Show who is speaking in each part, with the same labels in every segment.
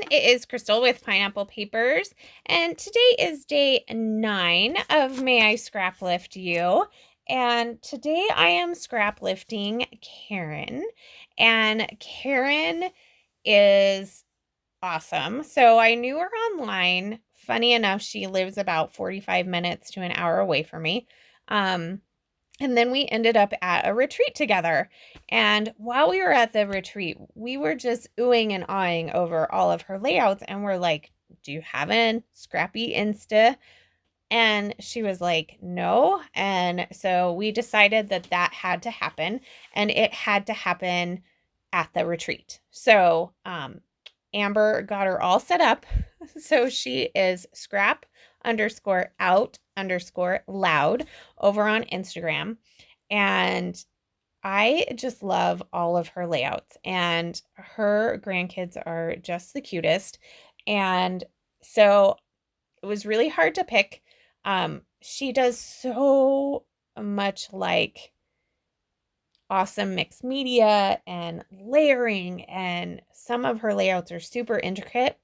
Speaker 1: It is Crystal with Pineapple Papers, and today is day 9 of May I Scraplift You. And today I am scraplifting Karin, and Karin is awesome. So I knew her online. Funny enough, she lives about 45 minutes to an hour away from me. And then we ended up at a retreat together. And while we were at the retreat, we were just oohing and awing over all of her layouts. And we're like, do you have a Scrappy Insta? And she was like, no. And so we decided that that had to happen. And it had to happen at the retreat. So Amber got her all set up. So she is scrap_out_loud over on Instagram. And I just love all of her layouts. And her grandkids are just the cutest. And so it was really hard to pick. She does so much like awesome mixed media and layering, and some of her layouts are super intricate.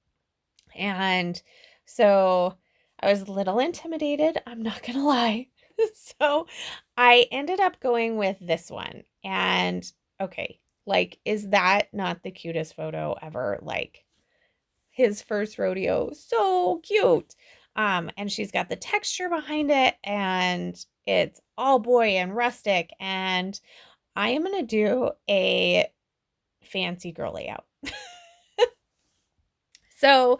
Speaker 1: And so I was a little intimidated, I'm not gonna lie. So I ended up going with this one. And okay, like, is that not the cutest photo ever? Like, his first rodeo, so cute. And she's got the texture behind it, and it's all boy and rustic. And I am going to do a fancy girl layout. So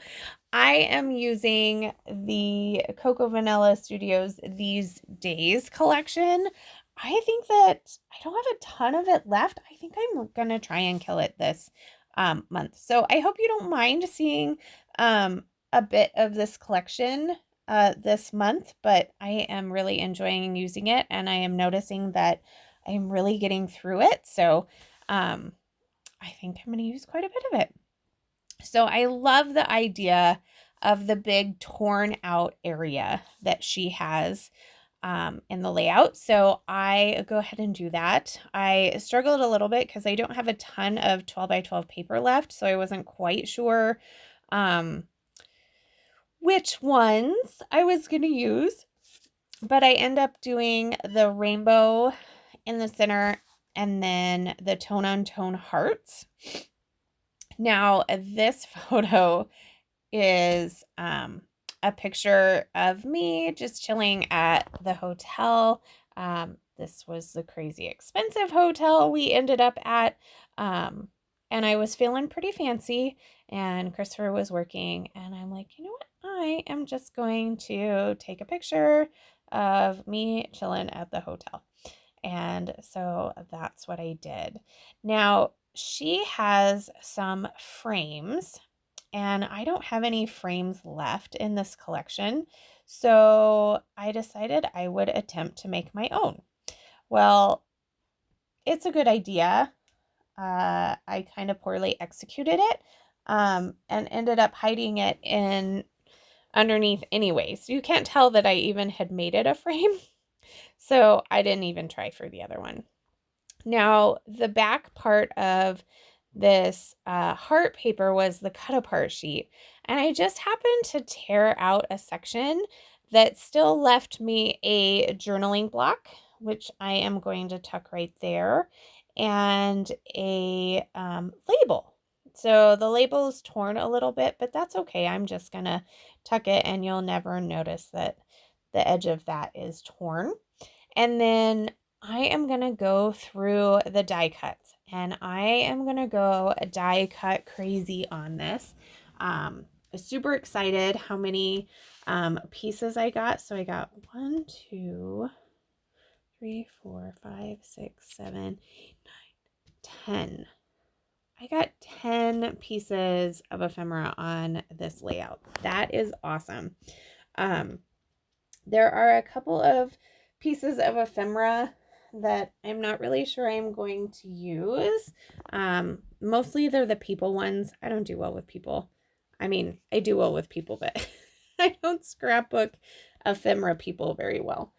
Speaker 1: I am using the Coco Vanilla Studios These Days collection. I think that I don't have a ton of it left. I think I'm going to try and kill it this month. So I hope you don't mind seeing a bit of this collection this month, but I am really enjoying using it, and I am noticing that I'm really getting through it. So I think I'm going to use quite a bit of it. So I love the idea of the big torn out area that she has in the layout. So I go ahead and do that. I struggled a little bit because I don't have a ton of 12 by 12 paper left. So I wasn't quite sure which ones I was going to use. But I end up doing the rainbow in the center and then the tone on tone hearts. Now, this photo is a picture of me just chilling at the hotel. This was the crazy expensive hotel we ended up at. And I was feeling pretty fancy, and Christopher was working, and I'm like, you know what? I am just going to take a picture of me chilling at the hotel. And so that's what I did. Now, she has some frames, and I don't have any frames left in this collection. So I decided I would attempt to make my own. Well, it's a good idea. I kind of poorly executed it and ended up hiding it in underneath anyway. So you can't tell that I even had made it a frame. So I didn't even try for the other one. Now, the back part of this heart paper was the cut apart sheet. And I just happened to tear out a section that still left me a journaling block, which I am going to tuck right there, and a label. So the label is torn a little bit, but that's okay. I'm just going to tuck it, and you'll never notice that the edge of that is torn. And then I am going to go through the die cuts, and I am going to go die cut crazy on this. Super excited how many pieces I got. So I got 1, 2, 3, 4, 5, 6, 7, 8, 9, 10. I got 10 pieces of ephemera on this layout. That is awesome. There are a couple of pieces of ephemera that I'm not really sure I'm going to use. Mostly they're the people ones. I don't do well with people. I mean, I do well with people, but I don't scrapbook ephemera people very well.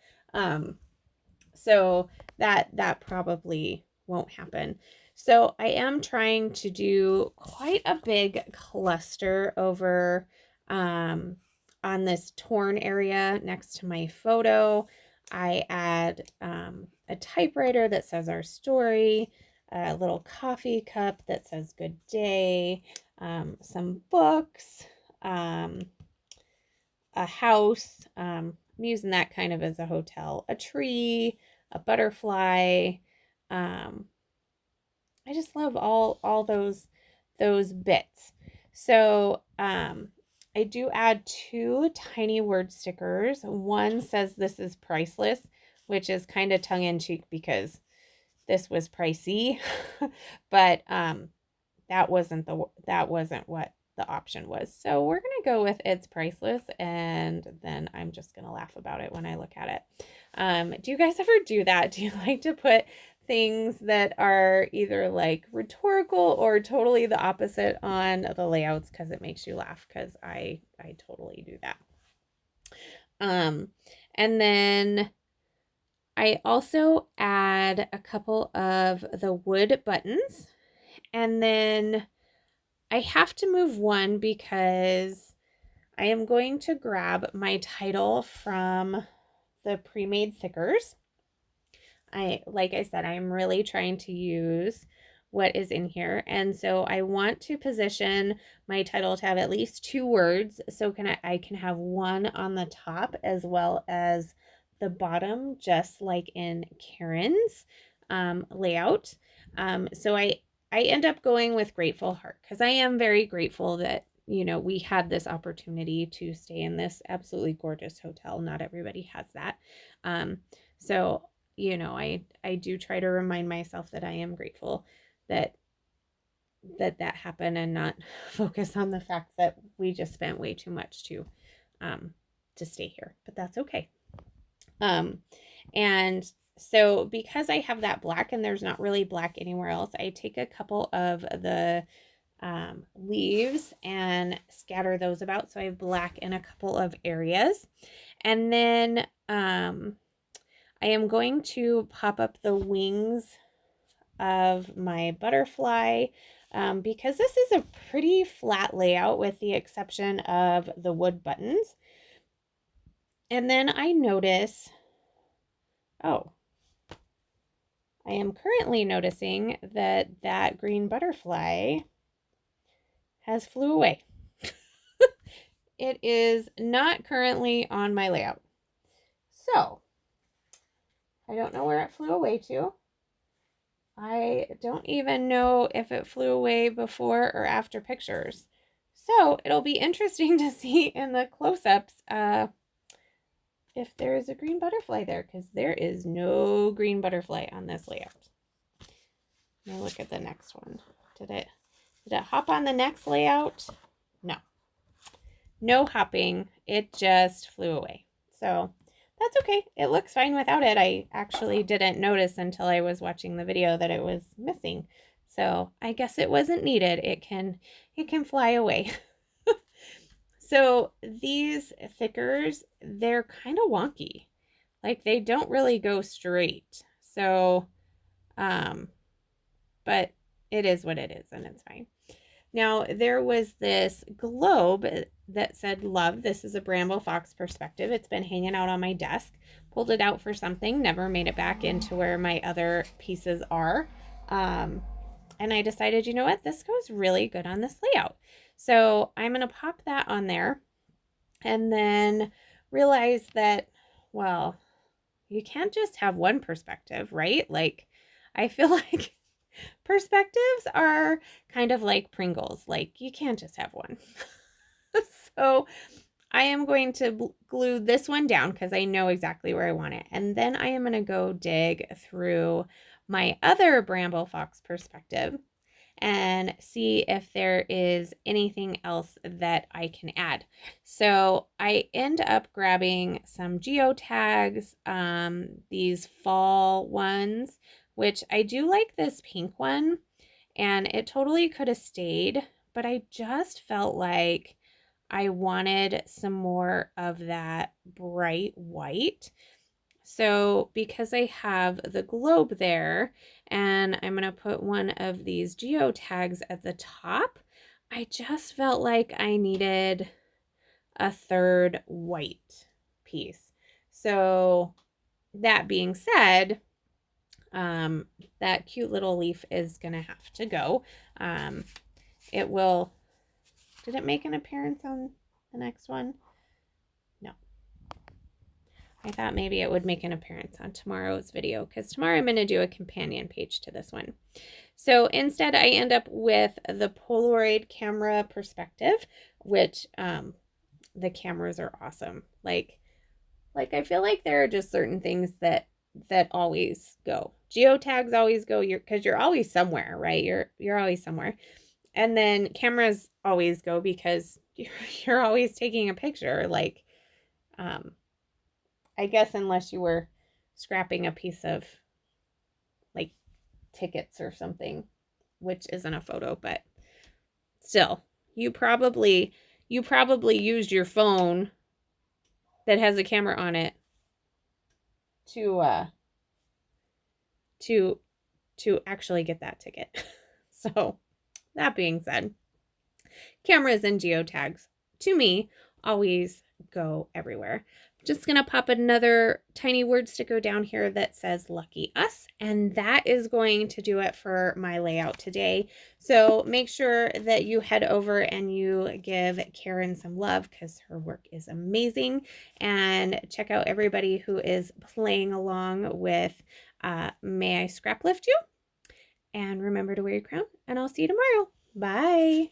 Speaker 1: So that probably won't happen. So I am trying to do quite a big cluster over on this torn area next to my photo. I add a typewriter that says our story, a little coffee cup that says good day, some books, a house, I'm using that kind of as a hotel, a tree, a butterfly. I just love all those bits. So I do add 2 tiny word stickers. One says this is priceless, which is kind of tongue-in-cheek because this was pricey, but that wasn't what the option was. So we're gonna go with it's priceless, and then I'm just gonna laugh about it when I look at it. Do you guys ever do that? Do you like to put things that are either like rhetorical or totally the opposite on the layouts because it makes you laugh? Because I totally do that. And then I also add a couple of the wood buttons, and then I have to move one because I am going to grab my title from the pre-made stickers. Like I said, I'm really trying to use what is in here. And so I want to position my title to have at least 2 words. So I can have one on the top as well as the bottom, just like in Karen's layout. So I end up going with Grateful Heart because I am very grateful that, you know, we had this opportunity to stay in this absolutely gorgeous hotel. Not everybody has that. So you know, I do try to remind myself that I am grateful that happened and not focus on the fact that we just spent way too much to stay here, but that's okay. And so because I have that black and there's not really black anywhere else, I take a couple of the leaves and scatter those about. So I have black in a couple of areas. And then I am going to pop up the wings of my butterfly because this is a pretty flat layout with the exception of the wood buttons. And then I notice, oh, I am currently noticing that green butterfly has flew away. It is not currently on my layout. So I don't know where it flew away to. I don't even know if it flew away before or after pictures. So it'll be interesting to see in the close-ups if there is a green butterfly there, because there is no green butterfly on this layout. Now look at the next one. Did it hop on the next layout? No. No hopping. It just flew away. So that's okay. It looks fine without it. I actually didn't notice until I was watching the video that it was missing. So I guess it wasn't needed. It can fly away. So these thickers, they're kind of wonky. Like they don't really go straight. So, but it is what it is and it's fine. Now, there was this globe that said love. This is a Bramble Fox perspective. It's been hanging out on my desk. Pulled it out for something. Never made it back into where my other pieces are. And I decided, you know what? This goes really good on this layout. So I'm going to pop that on there. And then realize that, well, you can't just have one perspective, right? Like, I feel like perspectives are kind of like Pringles. Like, you can't just have one. So I am going to glue this one down because I know exactly where I want it. And then I am going to go dig through my other Bramble Fox perspective and see if there is anything else that I can add. So I end up grabbing some geotags, these fall ones, which I do like this pink one, and it totally could have stayed, but I just felt like I wanted some more of that bright white. So because I have the globe there and I'm going to put one of these geotags at the top, I just felt like I needed a third white piece. So that being said, that cute little leaf is going to have to go. It will, did it make an appearance on the next one? No. I thought maybe it would make an appearance on tomorrow's video because tomorrow I'm going to do a companion page to this one. So instead I end up with the Polaroid camera perspective, which the cameras are awesome. Like I feel like there are just certain things that always go. Geotags always go because you're always somewhere, right? You're always somewhere. And then cameras always go because you're always taking a picture. Like, I guess unless you were scrapping a piece of like tickets or something, which isn't a photo, but still, you probably used your phone that has a camera on it to actually get that ticket. So that being said, cameras and geotags to me always go everywhere. Just going to pop another tiny word sticker down here that says lucky us, and that is going to do it for my layout today. So make sure that you head over and you give Karin some love because her work is amazing, and check out everybody who is playing along with May I Scraplift You, and remember to wear your crown, and I'll see you tomorrow. Bye.